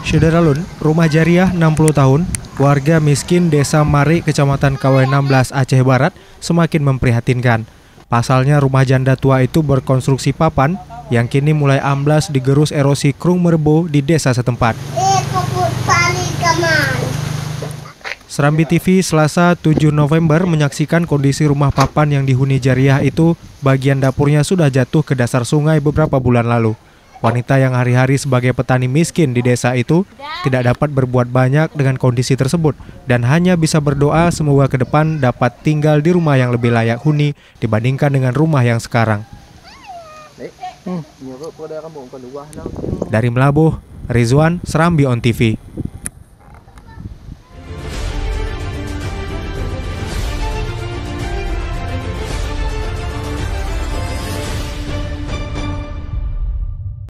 Syederalun, rumah Jariah 60 tahun, warga miskin Desa Mari, Kecamatan KW16 Aceh Barat, semakin memprihatinkan. Pasalnya rumah janda tua itu berkonstruksi papan yang kini mulai amblas digerus erosi Krung Merbo di desa setempat. Serambi TV Selasa 7 November menyaksikan kondisi rumah papan yang dihuni Jariah itu, bagian dapurnya sudah jatuh ke dasar sungai beberapa bulan lalu. Wanita yang hari-hari sebagai petani miskin di desa itu tidak dapat berbuat banyak dengan kondisi tersebut dan hanya bisa berdoa semoga ke depan dapat tinggal di rumah yang lebih layak huni dibandingkan dengan rumah yang sekarang. Dari Melabuh, Rizwan, Serambi On TV.